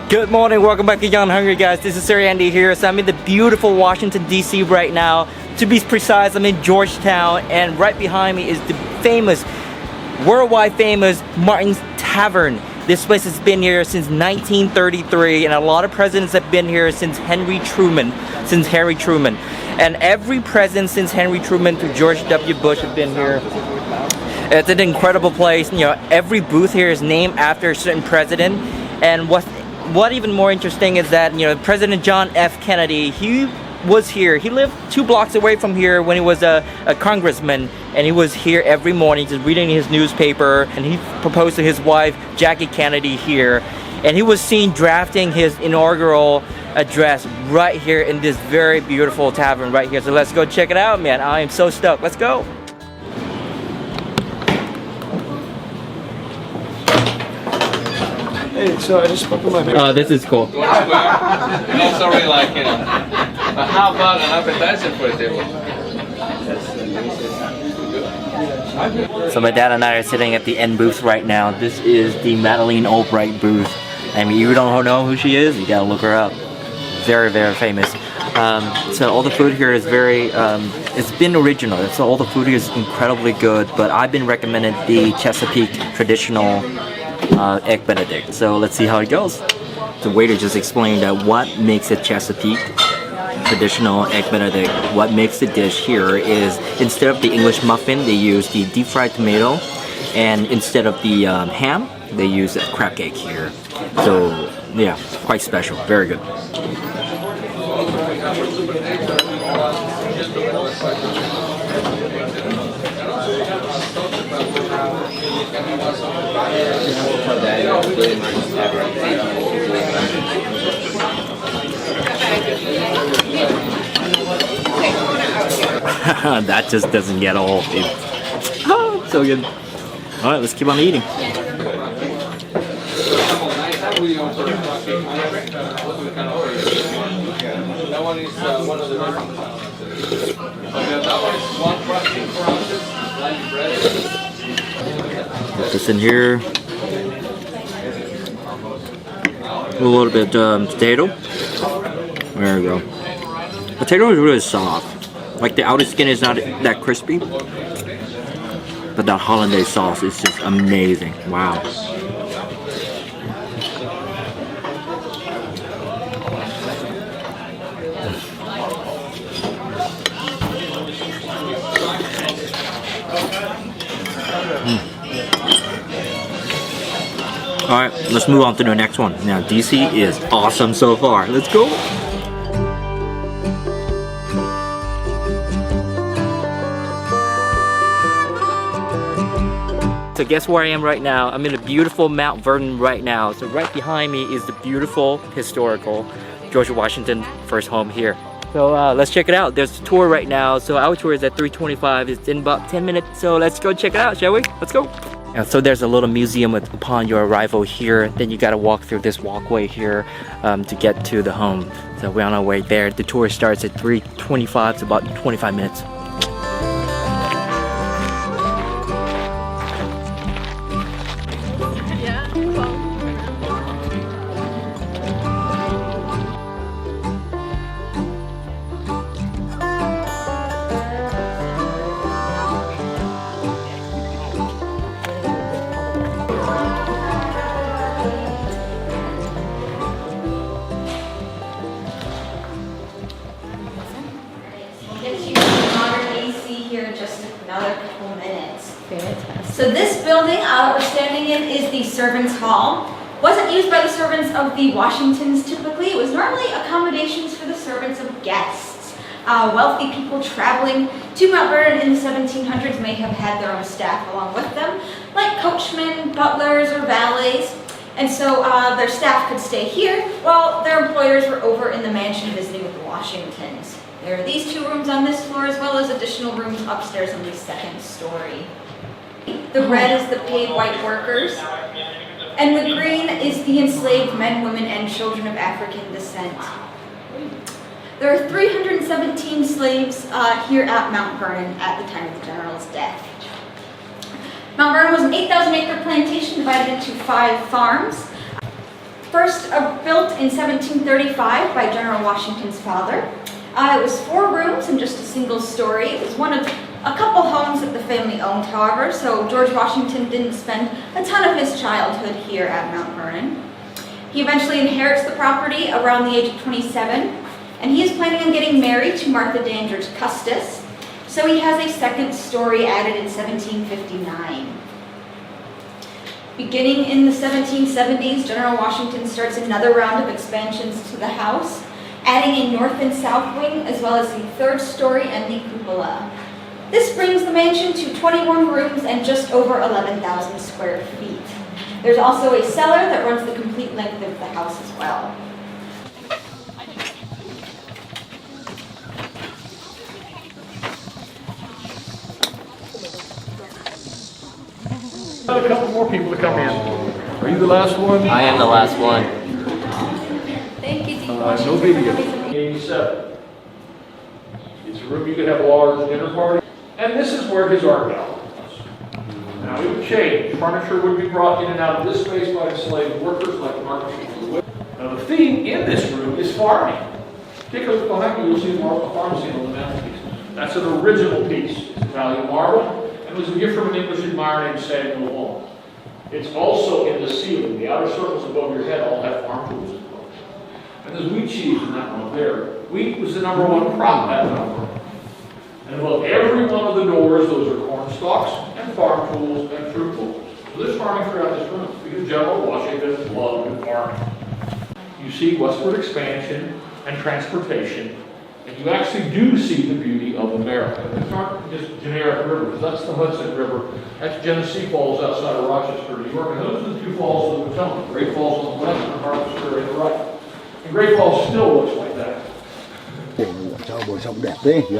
Good morning, welcome back to Young Hungry guys. This is Sir Andy here. So I'm in the beautiful Washington DC right now. To be precise, I'm in Georgetown, and right behind me is the famous, worldwide famous Martin's Tavern. This place has been here since 1933, and a lot of presidents have been here since Henry Truman. And every president since Henry Truman to George W. Bush have been here. It's an incredible place. You know, every booth here is named after a certain president. And what even more interesting is that, you know, President John F. Kennedy, he was here. He lived 2 blocks away from here when he was a congressman, and he was here every morning just reading his newspaper, and he proposed to his wife, Jackie Kennedy, here. And he was seen drafting his inaugural address right here in this very beautiful tavern right here. So let's go check it out, man. I am so stoked. Let's go. Hey, so I just spoke with my parents. Oh, this is cool. Also really like, you know, but how about an appetizer for the table? So my dad and I are sitting at the end booth right now. This is the Madeleine Albright booth. I mean, you don't know who she is, you gotta look her up. Very, very famous. So all the food here is very, it's been original. So all the food here is incredibly good, but I've been recommended the Chesapeake traditional egg benedict. So let's see how it goes. The waiter just explained that what makes a Chesapeake traditional egg benedict, what makes the dish here is instead of the English muffin, they use the deep fried tomato, and instead of the ham, they use a crab cake here. So yeah, quite special, very good. That just doesn't get old. Oh, so good. All right, let's keep on eating. Put this in here. A little bit potato. There we go. Potato is really soft. Like the outer skin is not that crispy, but that hollandaise sauce is just amazing. Wow. Alright, let's move on to the next one. Now, DC is awesome so far. Let's go! So guess where I am right now? I'm in the beautiful Mount Vernon right now. So right behind me is the beautiful, historical George Washington first home here. So let's check it out. There's a tour right now. So our tour is at 3:25. It's in about 10 minutes. So let's go check it out, shall we? Let's go. And so there's a little museum upon your arrival here. Then you gotta walk through this walkway here to get to the home. So we're on our way there. The tour starts at 3:25. It's about 25 minutes. So this building we're standing in is the servants' hall. Wasn't used by the servants of the Washingtons typically. It was normally accommodations for the servants of guests. Wealthy people traveling to Mount Vernon in the 1700s may have had their own staff along with them, like coachmen, butlers, or valets. And so their staff could stay here while their employers were over in the mansion visiting with the Washingtons. There are these 2 rooms on this floor, as well as additional rooms upstairs on the 2nd story. The red is the paid white workers, and the green is the enslaved men, women, and children of African descent. There are 317 slaves here at Mount Vernon at the time of the general's death. Mount Vernon was an 8,000 acre plantation divided into 5 farms. First built in 1735 by General Washington's father. It was 4 rooms and just a single story. It was one of a couple homes that the family owned, however, so George Washington didn't spend a ton of his childhood here at Mount Vernon. He eventually inherits the property around the age of 27, and he is planning on getting married to Martha Danvers Custis, so he has a second story added in 1759. Beginning in the 1770s, General Washington starts another round of expansions to the house, adding a north and south wing, as well as the 3rd story and the cupola. This brings the mansion to 21 rooms and just over 11,000 square feet. There's also a cellar that runs the complete length of the house as well. A couple more people to come in. Are you the last one? I am the last one. Thank you, No video. 87. It's a room you could have a large dinner party. And this is where his art gallery was. Now it would change. Furniture would be brought in and out of this space by enslaved workers like Martin. Now the theme in this room is farming. Take a look behind you, you'll see a farm scene on the mantelpiece. That's an original piece. It's Italian marble. It was a gift from an English admirer named Samuel Long. It's also in the ceiling. The outer circles above your head all have farm tools in them. And there's wheat sheaves in that one there. Wheat was the #1 crop at that time. And above every one of the doors, those are corn stalks and farm tools and fruit bowls. So there's farming throughout this room because General Washington loved farming. You see westward expansion and transportation. And you actually do see the beauty of America. These aren't just generic rivers. That's the Hudson River. That's Genesee Falls outside of Rochester, New York. And those are the 2 falls of the Potomac. Great Falls on the left and Harvester on the right. And Great Falls still looks like that. Sao bờ sông đẹp thế nhỉ?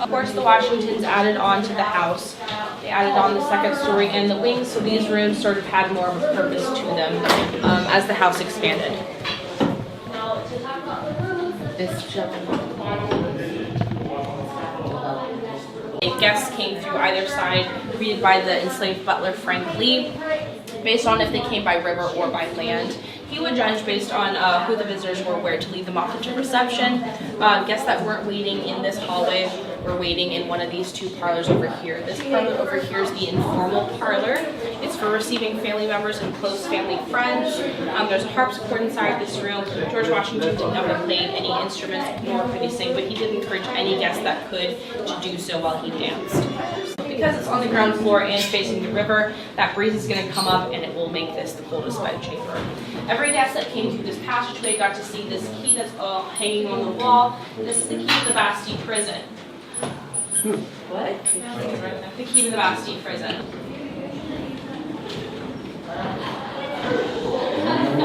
Of course, the Washingtons added on to the house. They added on the 2nd story and the wings, so these rooms sort of had more of a purpose to them as the house expanded. Guests came through either side, greeted by the enslaved butler Frank Lee, based on if they came by river or by land. He would judge based on who the visitors were, where to lead them off to reception. Guests that weren't waiting in this hallway were waiting in one of these 2 parlors over here. This parlor over here is the informal parlor. It's for receiving family members and close family friends. There's a harpsichord inside this room. George Washington didn't ever play any instruments, nor could he sing, but he did encourage any guest that could to do so while he danced. Because it's on the ground floor and facing the river, that breeze is going to come up and it will make this the coldest bedchamber. Every guest that came through this passageway got to see this key that's hanging on the wall. This is the key to the Bastille prison. What? The key to the Bastille prison.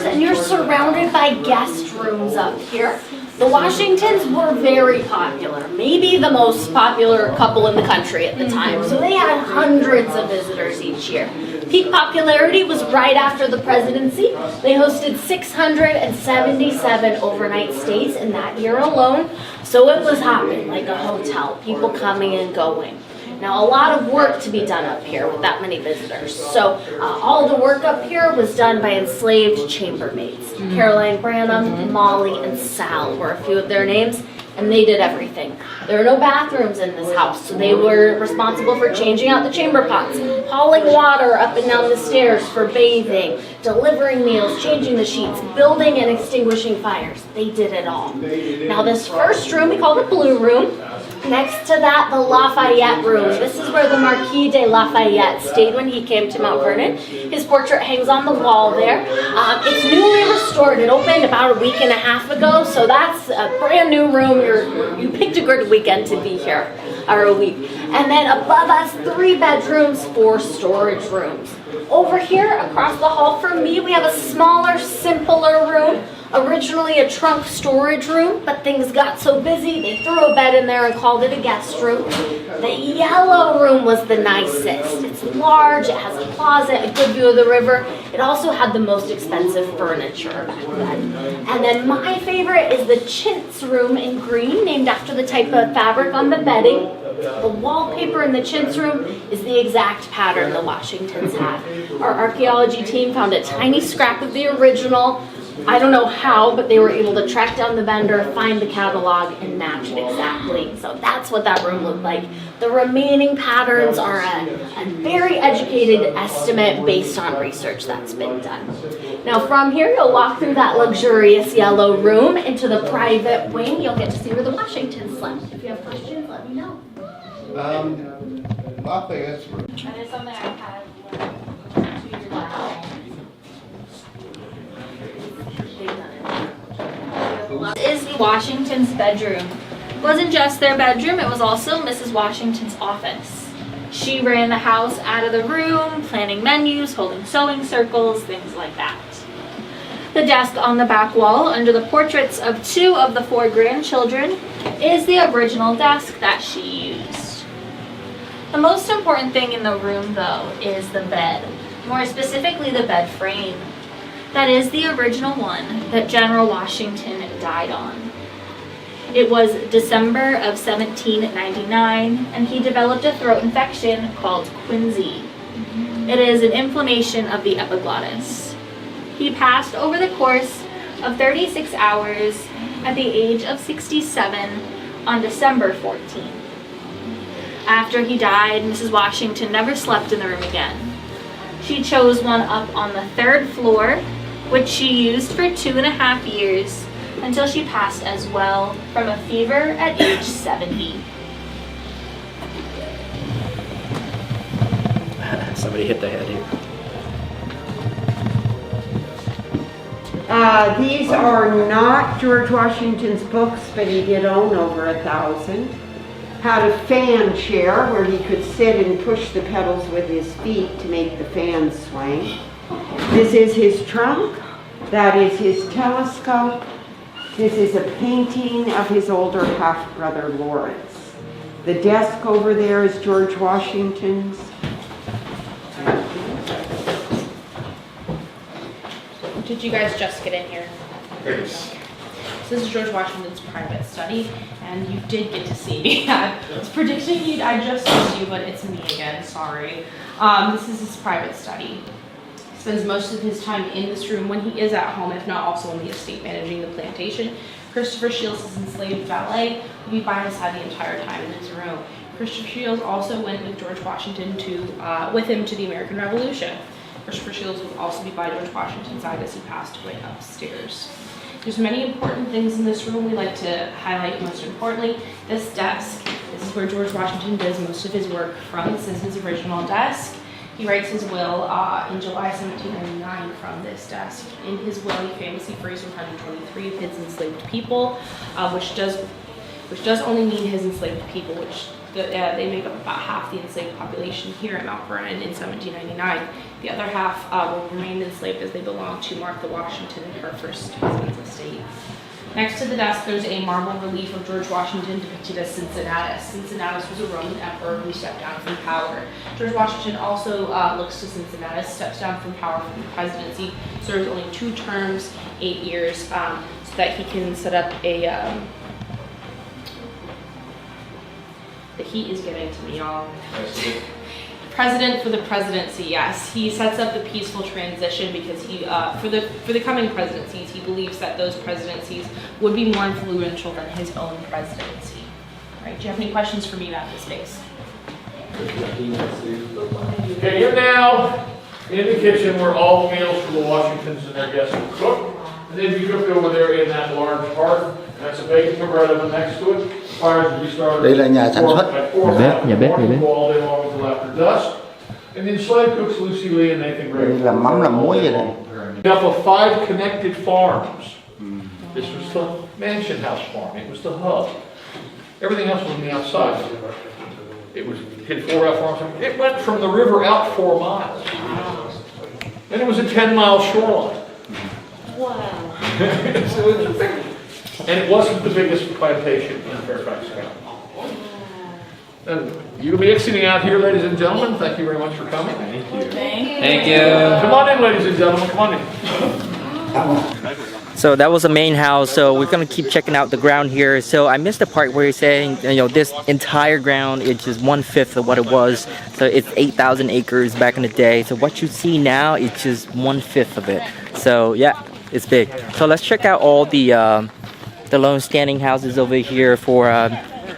And you're surrounded by guest rooms up here. The Washingtons were very popular, maybe the most popular couple in the country at the time. So they had hundreds of visitors each year. Peak popularity was right after the presidency. They hosted 677 overnight stays in that year alone. So it was hopping like a hotel, people coming and going. Now, a lot of work to be done up here with that many visitors. So all the work up here was done by enslaved chambermaids. Caroline Branham, Molly, and Sal were a few of their names, and they did everything. There are no bathrooms in this house, so they were responsible for changing out the chamber pots, hauling water up and down the stairs for bathing, delivering meals, changing the sheets, building and extinguishing fires. They did it all. Now, this first room, we call the Blue Room. Next to that, the Lafayette Room. This is where the Marquis de Lafayette stayed when he came to Mount Vernon. His portrait hangs on the wall there. It's newly restored. It opened about a week and a half ago, so that's a brand new room. You picked a good weekend to be here, or a week. And then above us, 3 bedrooms, 4 storage rooms. Over here, across the hall from me, we have a smaller, simpler room. Originally a trunk storage room, but things got so busy, they threw a bed in there and called it a guest room. The yellow room was the nicest. It's large, it has a closet, a good view of the river, It also had the most expensive furniture back then. And then my favorite is the chintz room in green, named after the type of fabric on the bedding. The wallpaper in the chintz room is the exact pattern the Washingtons had. Our archaeology team found a tiny scrap of the original. I don't know how, but they were able to track down the vendor, find the catalog, and match it exactly. So that's what that room looked like. The remaining patterns are a very educated estimate based on research that's been done. Now from here, you'll walk through that luxurious yellow room into the private wing. You'll get to see where the Washingtons slept. If you have questions, let me know. Nothing, it's That is something I've had learned 2 years ago. This is the Washington's bedroom. It wasn't just their bedroom, it was also Mrs. Washington's office. She ran the house out of the room, planning menus, holding sewing circles, things like that. The desk on the back wall, under the portraits of 2 of the 4 grandchildren, is the original desk that she used. The most important thing in the room, though, is the bed. More specifically, the bed frame. That is the original one that General Washington died on. It was December of 1799, and he developed a throat infection called quinsy. It is an inflammation of the epiglottis. He passed over the course of 36 hours at the age of 67 on December 14th. After he died, Mrs. Washington never slept in the room again. She chose one up on the 3rd floor, which she used for 2.5 years until she passed as well from a fever at age 70. Somebody hit the head here. These are not George Washington's books, but he did own over 1,000. Had a fan chair where he could sit and push the pedals with his feet to make the fan swing. This is his trunk. That is his telescope. This is a painting of his older half-brother Lawrence. The desk over there is George Washington's. Did you guys just get in here? Yes. So this is George Washington's private study, and you did get to see me. I was predicting I'd just miss you, but it's me again, sorry. This is his private study. He spends most of his time in this room when he is at home, if not also in the estate managing the plantation. Christopher Shields, his enslaved valet, will be by his side the entire time in his room. Christopher Shields also went with George Washington with him to the American Revolution. Christopher Shields will also be by George Washington's side as he passed away upstairs. There's many important things in this room we like to highlight. Most importantly, this desk. This is where George Washington does most of his work from. This is his original desk. He writes his will in July 1799 from this desk. In his will, he famously frees 123 of his enslaved people, which does only mean his enslaved people, which they make up about half the enslaved population here at Mount Vernon in 1799. The other half will remain enslaved as they belong to Martha Washington and her first husband's estate. Next to the desk, there's a marble relief of George Washington depicted as Cincinnatus. Cincinnatus was a Roman emperor who stepped down from power. George Washington also looks to Cincinnatus, steps down from power from the presidency, serves only 2 terms, 8 years, so that he can set up a the heat is getting to me, y'all. President for the presidency, yes. He sets up the peaceful transition because he, for the coming presidencies, he believes that those presidencies would be more influential than his own presidency. All right, do you have any questions for me about this space? Okay, you're now in the kitchen where all the meals for the Washingtons and their guests will cook. And then you cook over there in that large hearth. That's a bacon bread oven next to it. Fires will be started. Đây là nhà sản xuất. Nhà bếp all day long until after dusk. And then slave cooks Lucy Lee and Nathan Gray. Đây làm mắm làm muối vậy đây. Up of 5 connected farms. This was the mansion house farm. It was the hub. Everything else was on the outside. It hit 4 out farms. It went from the river out 4 miles. And it was a 10-mile shoreline. Wow. So it was big. And it wasn't the biggest plantation in Fairfax County. And you'll be exiting out here, ladies and gentlemen. Thank you very much for coming. Thank you. Thank you. Come on in, ladies and gentlemen. Come on in. So that was the main house. So we're gonna keep checking out the ground here. So I missed the part where you're saying, you know, this entire ground is just 1/5 of what it was. So it's 8,000 acres back in the day. So what you see now is just 1/5 of it. So yeah, it's big. So let's check out all the lone standing houses over here for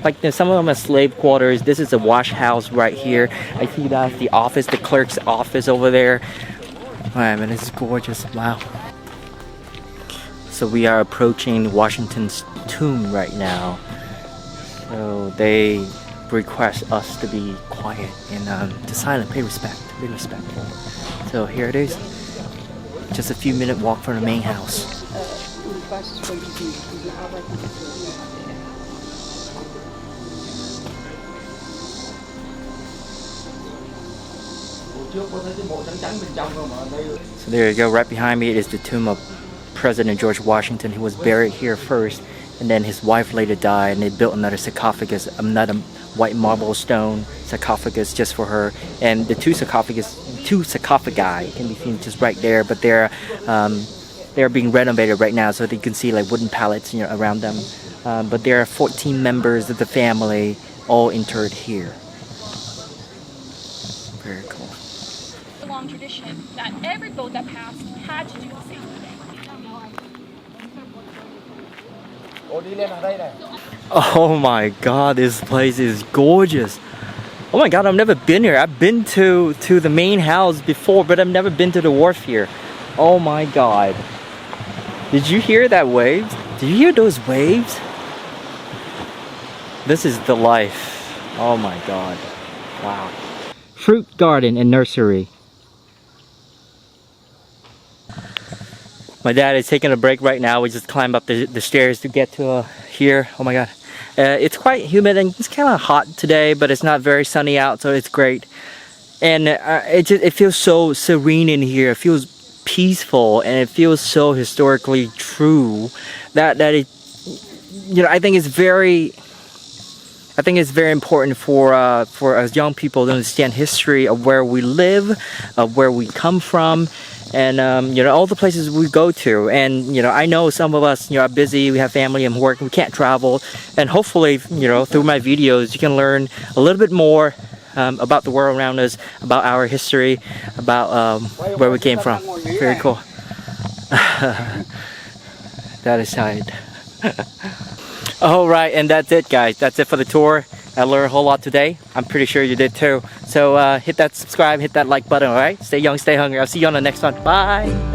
like some of them are slave quarters. This is a wash house right here. I see that's the office, the clerk's office over there. Wow, man, this is gorgeous. Wow. So we are approaching Washington's tomb right now. So they request us to be quiet and to silent, pay respect, be respectful. So here it is. Just a few minute walk from the main house. So there you go, right behind me is the tomb of President George Washington. He was buried here first, and then his wife later died, and they built another sarcophagus, another white marble stone sarcophagus just for her. And the two sarcophagi can be seen just right there, but they're being renovated right now, so that you can see like wooden pallets, you know, around them. But there are 14 members of the family all interred here. Very cool. A long tradition that every boat that passed had to do the same thing. Oh my god, this place is gorgeous. Oh my god, I've never been here. I've been to the main house before, but I've never been to the wharf here. Oh my god. Did you hear that waves? Did you hear those waves? This is the life. Oh my god. Wow. Fruit garden and nursery. My dad is taking a break right now. We just climbed up the stairs to get to here. Oh my god. It's quite humid and it's kind of hot today, but it's not very sunny out, so it's great. And it feels so serene in here. It feels peaceful, and it feels so historically true that it, you know, I think it's very important for us young people to understand history of where we live, of where we come from, and you know, all the places we go to. And you know, I know some of us, you know, are busy, we have family and work, we can't travel, and hopefully, you know, through my videos you can learn a little bit more about the world around us, about our history, about where we came from. Very cool. That aside. Alright, and that's it guys, that's it for the tour. I learned a whole lot today. I'm pretty sure you did too. So hit that subscribe, hit that like button, alright? Stay young, stay hungry. I'll see you on the next one. Bye!